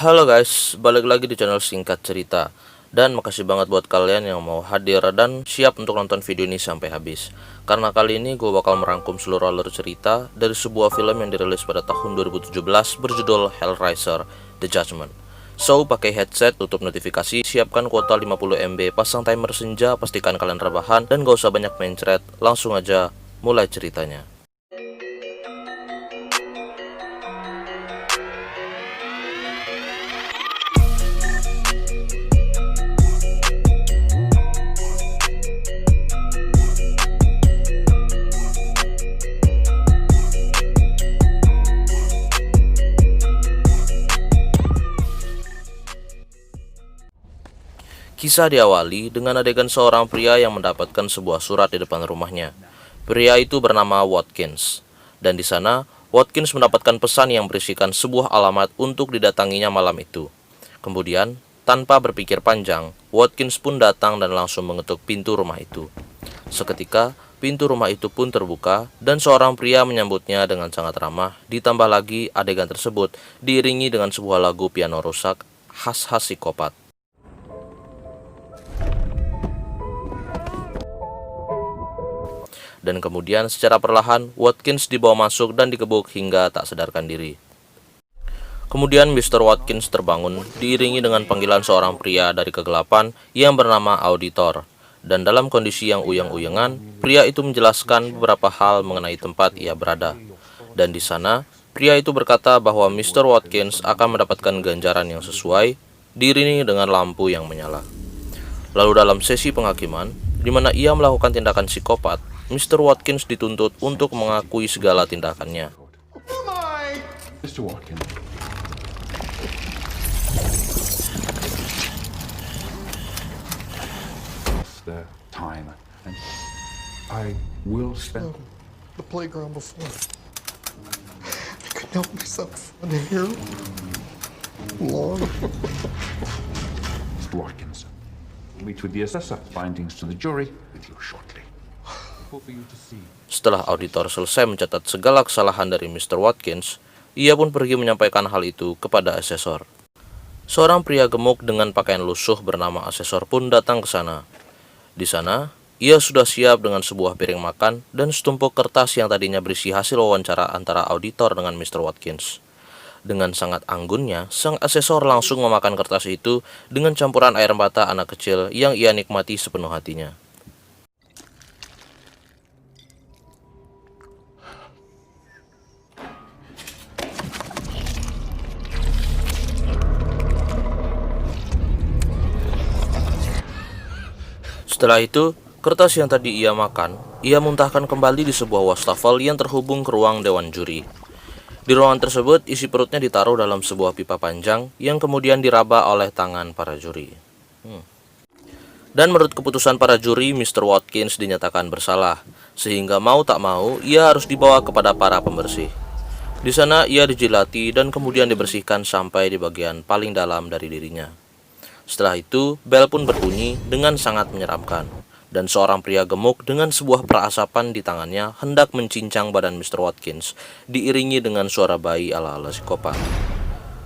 Halo guys, balik lagi di channel Singkat Cerita. Dan makasih banget buat kalian yang mau hadir dan siap untuk nonton video ini sampai habis. Karena kali ini gue bakal merangkum seluruh alur cerita dari sebuah film yang dirilis pada tahun 2017 berjudul Hellraiser: The Judgment. So, pakai headset, tutup notifikasi, siapkan kuota 50 MB, pasang timer senja, pastikan kalian rebahan, dan gak usah banyak mencret, langsung aja mulai ceritanya. Kisah diawali dengan adegan seorang pria yang mendapatkan sebuah surat di depan rumahnya. Pria itu bernama Watkins, dan di sana Watkins mendapatkan pesan yang berisikan sebuah alamat untuk didatanginya malam itu. Kemudian, tanpa berpikir panjang, Watkins pun datang dan langsung mengetuk pintu rumah itu. Seketika, pintu rumah itu pun terbuka dan seorang pria menyambutnya dengan sangat ramah. Ditambah lagi, adegan tersebut diiringi dengan sebuah lagu piano rusak khas-khas psikopat. Dan kemudian secara perlahan Watkins dibawa masuk dan digebuk hingga tak sadarkan diri. Kemudian Mr. Watkins terbangun diiringi dengan panggilan seorang pria dari kegelapan yang bernama Auditor. Dan dalam kondisi yang uyang-uyangan, pria itu menjelaskan beberapa hal mengenai tempat ia berada. Dan di sana, pria itu berkata bahwa Mr. Watkins akan mendapatkan ganjaran yang sesuai, diiringi dengan lampu yang menyala. Lalu dalam sesi penghakiman, di mana ia melakukan tindakan psikopat, Mr. Watkins dituntut untuk mengakui segala tindakannya. Mr. Watkins. The time, and I will spend the playground before. I couldn't help myself on here. Long. Mr. Watkins. Meet with the assessor. Findings to the jury with you shortly. Setelah auditor selesai mencatat segala kesalahan dari Mr. Watkins, ia pun pergi menyampaikan hal itu kepada asesor. Seorang pria gemuk dengan pakaian lusuh bernama asesor pun datang ke sana. Di sana, ia sudah siap dengan sebuah piring makan dan setumpuk kertas yang tadinya berisi hasil wawancara antara auditor dengan Mr. Watkins. Dengan sangat anggunnya, sang asesor langsung memakan kertas itu dengan campuran air mata anak kecil yang ia nikmati sepenuh hatinya. Setelah itu, kertas yang tadi ia makan, ia muntahkan kembali di sebuah wastafel yang terhubung ke ruang dewan juri. Di ruangan tersebut, isi perutnya ditaruh dalam sebuah pipa panjang yang kemudian diraba oleh tangan para juri. Dan menurut keputusan para juri, Mr. Watkins dinyatakan bersalah, sehingga mau tak mau ia harus dibawa kepada para pembersih. Di sana ia dijilati dan kemudian dibersihkan sampai di bagian paling dalam dari dirinya. Setelah itu, bel pun berbunyi dengan sangat menyeramkan, dan seorang pria gemuk dengan sebuah perasapan di tangannya hendak mencincang badan Mr. Watkins, diiringi dengan suara bayi ala-ala psikopat.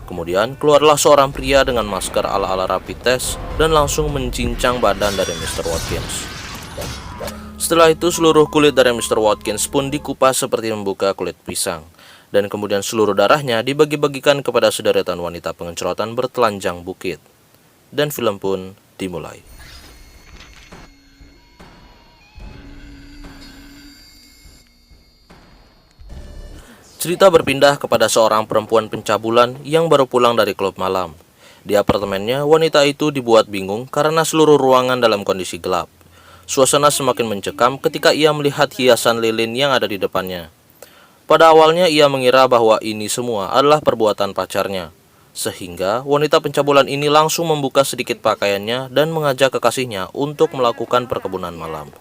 Kemudian, keluarlah seorang pria dengan masker ala-ala rapid test dan langsung mencincang badan dari Mr. Watkins. Setelah itu, seluruh kulit dari Mr. Watkins pun dikupas seperti membuka kulit pisang, dan kemudian seluruh darahnya dibagi-bagikan kepada sederetan wanita pengencerotan bertelanjang bukit. Dan film pun dimulai. Cerita berpindah kepada seorang perempuan pencabulan yang baru pulang dari klub malam. Di apartemennya, wanita itu dibuat bingung karena seluruh ruangan dalam kondisi gelap. Suasana semakin mencekam ketika ia melihat hiasan lilin yang ada di depannya. Pada awalnya ia mengira bahwa ini semua adalah perbuatan pacarnya. Sehingga wanita pencabulan ini langsung membuka sedikit pakaiannya dan mengajak kekasihnya untuk melakukan perkebunan malam.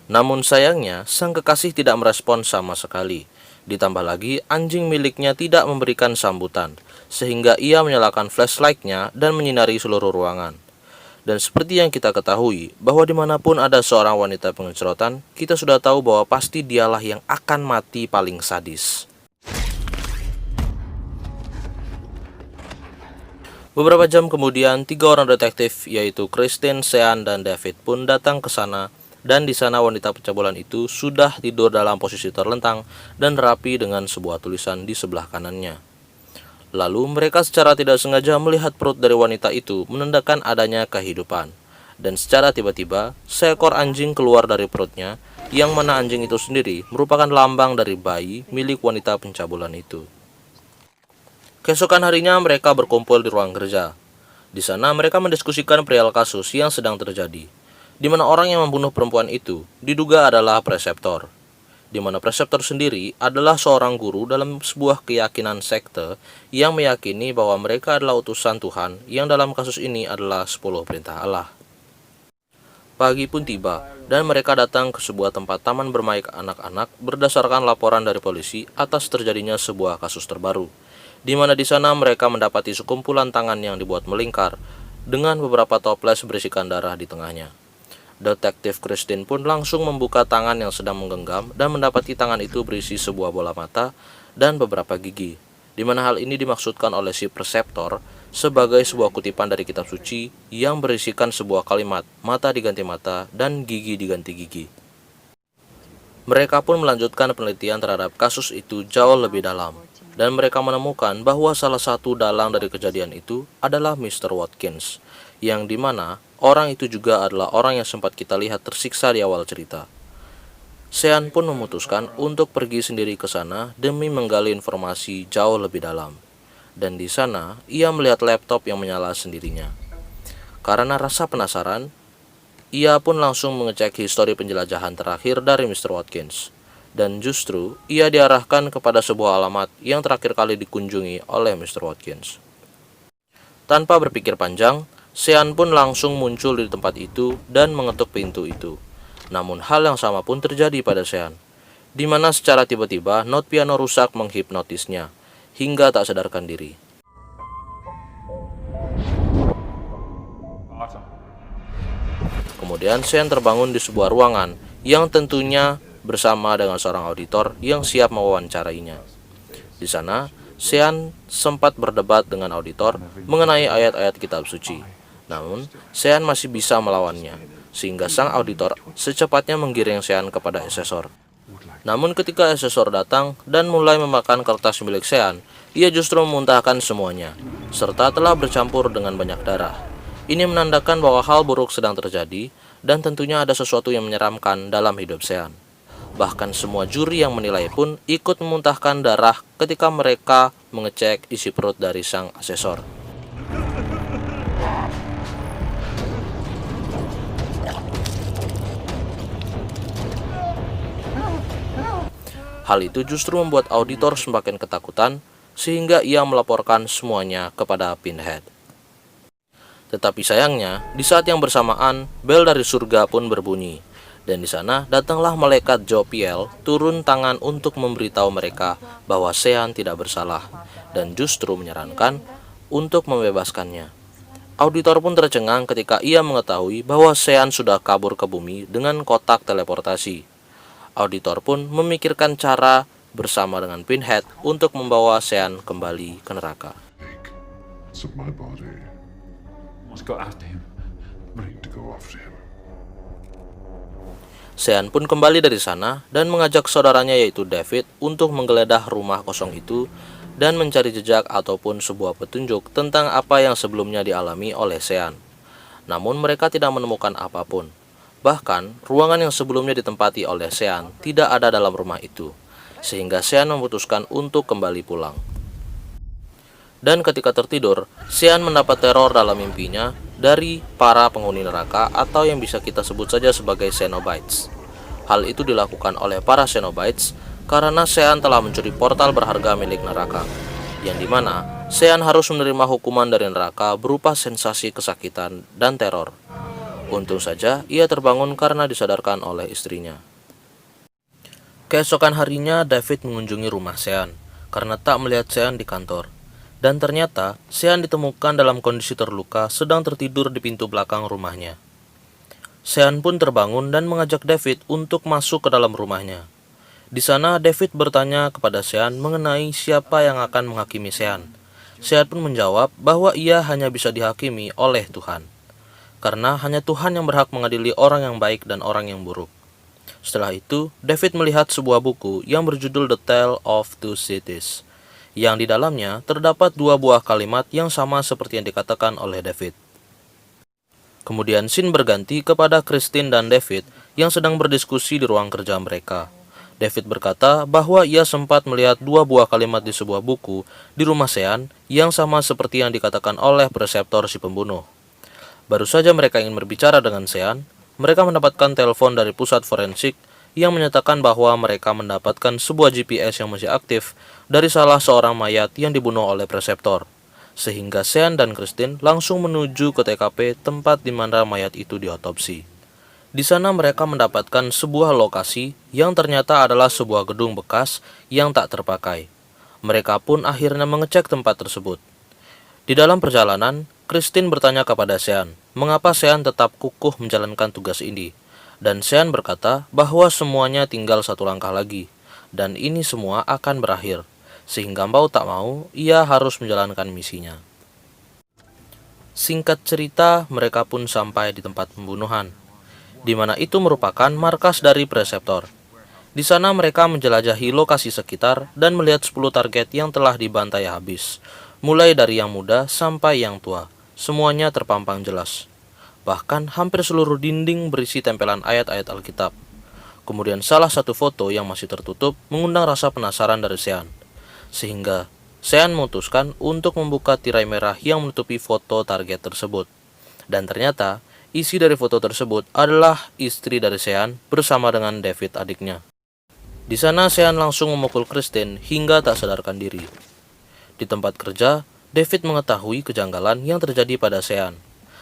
Namun sayangnya, sang kekasih tidak merespon sama sekali. Ditambah lagi, anjing miliknya tidak memberikan sambutan, sehingga ia menyalakan flashlight-nya dan menyinari seluruh ruangan. Dan seperti yang kita ketahui, bahwa dimanapun ada seorang wanita pengencerotan, kita sudah tahu bahwa pasti dialah yang akan mati paling sadis. Beberapa jam kemudian, 3 orang detektif yaitu Kristen, Sean, dan David pun datang ke sana, dan di sana wanita pencabulan itu sudah tidur dalam posisi terlentang dan rapi dengan sebuah tulisan di sebelah kanannya. Lalu mereka secara tidak sengaja melihat perut dari wanita itu menandakan adanya kehidupan, dan secara tiba-tiba seekor anjing keluar dari perutnya, yang mana anjing itu sendiri merupakan lambang dari bayi milik wanita pencabulan itu. Keesokan harinya mereka berkumpul di ruang kerja. Di sana mereka mendiskusikan perihal kasus yang sedang terjadi, di mana orang yang membunuh perempuan itu diduga adalah preseptor, di mana preseptor sendiri adalah seorang guru dalam sebuah keyakinan sekte yang meyakini bahwa mereka adalah utusan Tuhan, yang dalam kasus ini adalah 10 perintah Allah. Pagi pun tiba, dan mereka datang ke sebuah tempat taman bermain anak-anak berdasarkan laporan dari polisi atas terjadinya sebuah kasus terbaru, di mana di sana mereka mendapati sekumpulan tangan yang dibuat melingkar dengan beberapa toples berisikan darah di tengahnya. Detektif Kristen pun langsung membuka tangan yang sedang menggenggam dan mendapati tangan itu berisi sebuah bola mata dan beberapa gigi, di mana hal ini dimaksudkan oleh si preseptor sebagai sebuah kutipan dari kitab suci yang berisikan sebuah kalimat, mata diganti mata dan gigi diganti gigi. Mereka pun melanjutkan penelitian terhadap kasus itu jauh lebih dalam, dan mereka menemukan bahwa salah satu dalang dari kejadian itu adalah Mr. Watkins, yang dimana orang itu juga adalah orang yang sempat kita lihat tersiksa di awal cerita. Sean pun memutuskan untuk pergi sendiri ke sana demi menggali informasi jauh lebih dalam, dan di sana ia melihat laptop yang menyala sendirinya. Karena rasa penasaran, ia pun langsung mengecek histori penjelajahan terakhir dari Mr. Watkins, dan justru ia diarahkan kepada sebuah alamat yang terakhir kali dikunjungi oleh Mr. Watkins. Tanpa berpikir panjang, Sean pun langsung muncul di tempat itu dan mengetuk pintu itu. Namun hal yang sama pun terjadi pada Sean, di mana secara tiba-tiba not piano rusak menghipnotisnya hingga tak sadarkan diri. Kemudian Sean terbangun di sebuah ruangan yang tentunya bersama dengan seorang auditor yang siap mewawancarainya. Di sana, Sean sempat berdebat dengan auditor mengenai ayat-ayat kitab suci. Namun, Sean masih bisa melawannya, sehingga sang auditor secepatnya menggiring Sean kepada asesor. Namun ketika asesor datang dan mulai memakan kertas milik Sean, ia justru memuntahkan semuanya, serta telah bercampur dengan banyak darah. Ini menandakan bahwa hal buruk sedang terjadi, dan tentunya ada sesuatu yang menyeramkan dalam hidup Sean. Bahkan semua juri yang menilai pun ikut memuntahkan darah ketika mereka mengecek isi perut dari sang asesor. Hal itu justru membuat auditor semakin ketakutan, sehingga ia melaporkan semuanya kepada Pinhead. Tetapi sayangnya, di saat yang bersamaan, bel dari surga pun berbunyi, dan di sana datanglah malaikat Jophiel turun tangan untuk memberitahu mereka bahwa Sean tidak bersalah, dan justru menyarankan untuk membebaskannya. Auditor pun tercengang ketika ia mengetahui bahwa Sean sudah kabur ke bumi dengan kotak teleportasi. Auditor pun memikirkan cara bersama dengan Pinhead untuk membawa Sean kembali ke neraka. It's of my body. Let's go after him. Need to go after him. Sean pun kembali dari sana dan mengajak saudaranya yaitu David untuk menggeledah rumah kosong itu dan mencari jejak ataupun sebuah petunjuk tentang apa yang sebelumnya dialami oleh Sean. Namun mereka tidak menemukan apapun. Bahkan, ruangan yang sebelumnya ditempati oleh Sean tidak ada dalam rumah itu, sehingga Sean memutuskan untuk kembali pulang. Dan ketika tertidur, Sean mendapat teror dalam mimpinya dari para penghuni neraka atau yang bisa kita sebut saja sebagai Cenobites. Hal itu dilakukan oleh para Cenobites karena Sean telah mencuri portal berharga milik neraka, yang dimana Sean harus menerima hukuman dari neraka berupa sensasi kesakitan dan teror. Untung saja ia terbangun karena disadarkan oleh istrinya. Keesokan harinya David mengunjungi rumah Sean karena tak melihat Sean di kantor. Dan ternyata Sean ditemukan dalam kondisi terluka sedang tertidur di pintu belakang rumahnya. Sean pun terbangun dan mengajak David untuk masuk ke dalam rumahnya. Di sana David bertanya kepada Sean mengenai siapa yang akan menghakimi Sean. Sean pun menjawab bahwa ia hanya bisa dihakimi oleh Tuhan, karena hanya Tuhan yang berhak mengadili orang yang baik dan orang yang buruk. Setelah itu, David melihat sebuah buku yang berjudul The Tale of Two Cities, yang di dalamnya terdapat dua buah kalimat yang sama seperti yang dikatakan oleh David. Kemudian scene berganti kepada Christine dan David yang sedang berdiskusi di ruang kerja mereka. David berkata bahwa ia sempat melihat dua buah kalimat di sebuah buku di rumah Sean yang sama seperti yang dikatakan oleh preseptor si pembunuh. Baru saja mereka ingin berbicara dengan Sean, mereka mendapatkan telepon dari pusat forensik yang menyatakan bahwa mereka mendapatkan sebuah GPS yang masih aktif dari salah seorang mayat yang dibunuh oleh preseptor. Sehingga Sean dan Christine langsung menuju ke TKP tempat di mana mayat itu diotopsi. Di sana mereka mendapatkan sebuah lokasi yang ternyata adalah sebuah gedung bekas yang tak terpakai. Mereka pun akhirnya mengecek tempat tersebut. Di dalam perjalanan, Christine bertanya kepada Sean, mengapa Sean tetap kukuh menjalankan tugas ini. Dan Sean berkata bahwa semuanya tinggal satu langkah lagi, dan ini semua akan berakhir. Sehingga mau tak mau, ia harus menjalankan misinya. Singkat cerita, mereka pun sampai di tempat pembunuhan, di mana itu merupakan markas dari preseptor. Di sana mereka menjelajahi lokasi sekitar dan melihat 10 target yang telah dibantai habis, mulai dari yang muda sampai yang tua. Semuanya terpampang jelas. Bahkan hampir seluruh dinding berisi tempelan ayat-ayat Alkitab. Kemudian salah satu foto yang masih tertutup mengundang rasa penasaran dari Sean, sehingga Sean memutuskan untuk membuka tirai merah yang menutupi foto target tersebut. Dan ternyata isi dari foto tersebut adalah istri dari Sean bersama dengan David adiknya. Di sana Sean langsung memukul Christine hingga tak sadarkan diri. Di tempat kerja, David mengetahui kejanggalan yang terjadi pada Sean,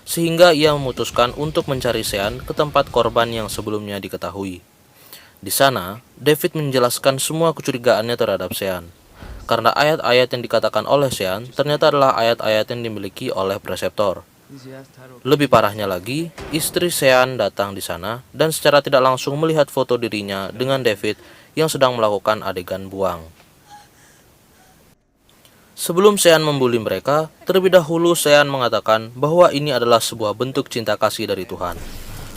sehingga ia memutuskan untuk mencari Sean ke tempat korban yang sebelumnya diketahui. Di sana, David menjelaskan semua kecurigaannya terhadap Sean, karena ayat-ayat yang dikatakan oleh Sean ternyata adalah ayat-ayat yang dimiliki oleh preseptor. Lebih parahnya lagi, istri Sean datang di sana dan secara tidak langsung melihat foto dirinya dengan David yang sedang melakukan adegan buang. Sebelum Sean membuli mereka, terlebih dahulu Sean mengatakan bahwa ini adalah sebuah bentuk cinta kasih dari Tuhan.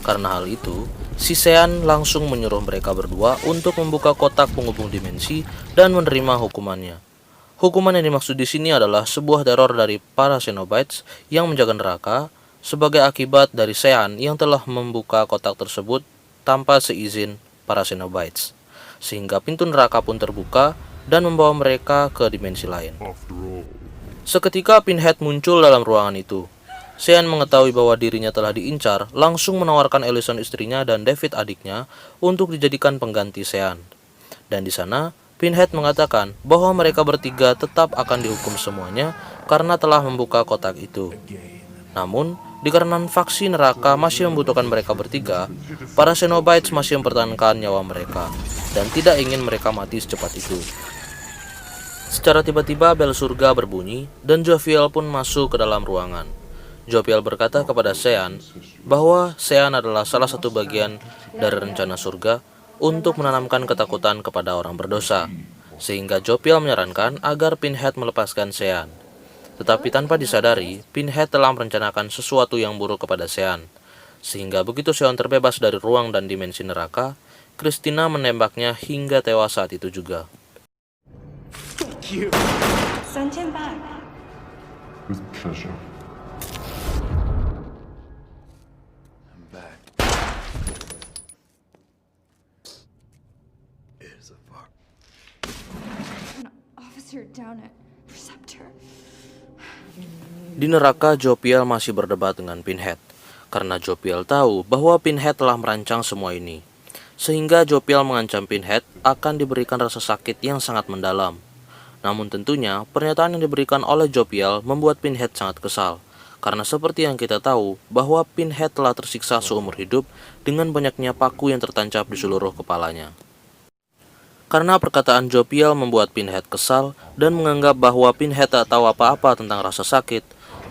Karena hal itu, si Sean langsung menyuruh mereka berdua untuk membuka kotak penghubung dimensi dan menerima hukumannya. Hukuman yang dimaksud di sini adalah sebuah teror dari para Cenobites yang menjaga neraka sebagai akibat dari Sean yang telah membuka kotak tersebut tanpa seizin para Cenobites, sehingga pintu neraka pun terbuka dan membawa mereka ke dimensi lain. Seketika Pinhead muncul dalam ruangan itu. Sean mengetahui bahwa dirinya telah diincar, langsung menawarkan Ellison istrinya dan David adiknya untuk dijadikan pengganti Sean. Dan di sana Pinhead mengatakan bahwa mereka bertiga tetap akan dihukum semuanya karena telah membuka kotak itu. Namun, dikarenakan faksi neraka masih membutuhkan mereka bertiga, para Cenobites masih mempertahankan nyawa mereka dan tidak ingin mereka mati secepat itu. Secara tiba-tiba bel surga berbunyi dan Jophiel pun masuk ke dalam ruangan. Jophiel berkata kepada Sean bahwa Sean adalah salah satu bagian dari rencana surga untuk menanamkan ketakutan kepada orang berdosa, sehingga Jophiel menyarankan agar Pinhead melepaskan Sean. Tetapi tanpa disadari, Pinhead telah merencanakan sesuatu yang buruk kepada Sean, sehingga begitu Sean terbebas dari ruang dan dimensi neraka, Christina menembaknya hingga tewas saat itu juga. Send him back. With pleasure. Officer down at Preceptor. Di neraka, Jophiel masih berdebat dengan Pinhead, karena Jophiel tahu bahwa Pinhead telah merancang semua ini. Sehingga Jophiel mengancam Pinhead akan diberikan rasa sakit yang sangat mendalam. Namun tentunya, pernyataan yang diberikan oleh Jophiel membuat Pinhead sangat kesal, karena seperti yang kita tahu bahwa Pinhead telah tersiksa seumur hidup dengan banyaknya paku yang tertancap di seluruh kepalanya. Karena perkataan Jophiel membuat Pinhead kesal dan menganggap bahwa Pinhead tak tahu apa-apa tentang rasa sakit,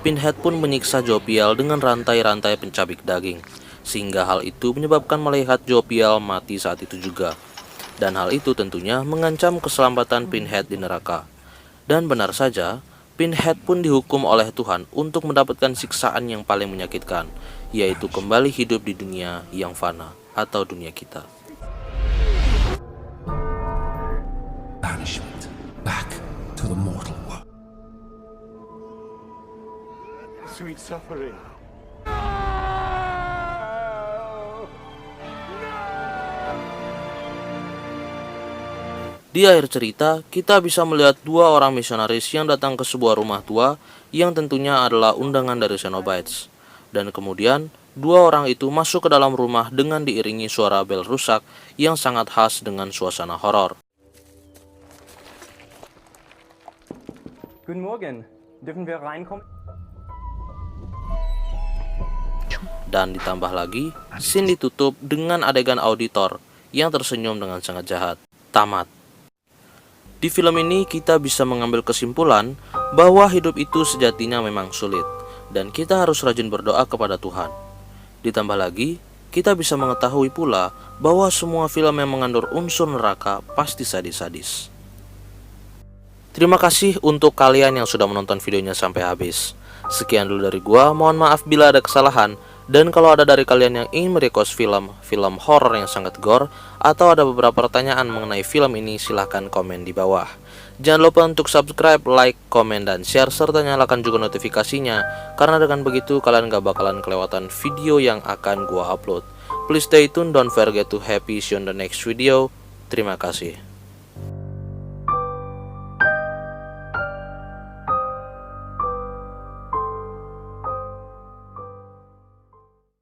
Pinhead pun menyiksa Jophiel dengan rantai-rantai pencabik daging, sehingga hal itu menyebabkan malaikat Jophiel mati saat itu juga. Dan hal itu tentunya mengancam keselamatan Pinhead di neraka. Dan benar saja, Pinhead pun dihukum oleh Tuhan untuk mendapatkan siksaan yang paling menyakitkan, yaitu kembali hidup di dunia yang fana atau dunia kita. Banishment back to the mortal world. Sweet suffering. Di akhir cerita, kita bisa melihat dua orang misionaris yang datang ke sebuah rumah tua yang tentunya adalah undangan dari Cenobites. Dan kemudian, dua orang itu masuk ke dalam rumah dengan diiringi suara bel rusak yang sangat khas dengan suasana horor. Guten Morgen. Dürfen wir reinkommen? Dan ditambah lagi, scene ditutup dengan adegan auditor yang tersenyum dengan sangat jahat. Tamat. Di film ini kita bisa mengambil kesimpulan bahwa hidup itu sejatinya memang sulit dan kita harus rajin berdoa kepada Tuhan. Ditambah lagi, kita bisa mengetahui pula bahwa semua film yang mengandung unsur neraka pasti sadis-sadis. Terima kasih untuk kalian yang sudah menonton videonya sampai habis. Sekian dulu dari gua, mohon maaf bila ada kesalahan. Dan kalau ada dari kalian yang ingin merequest film horor yang sangat gore, atau ada beberapa pertanyaan mengenai film ini, silahkan komen di bawah. Jangan lupa untuk subscribe, like, komen, dan share, serta nyalakan juga notifikasinya, karena dengan begitu kalian gak bakalan kelewatan video yang akan gua upload. Please stay tuned, don't forget to happy see you on the next video. Terima kasih.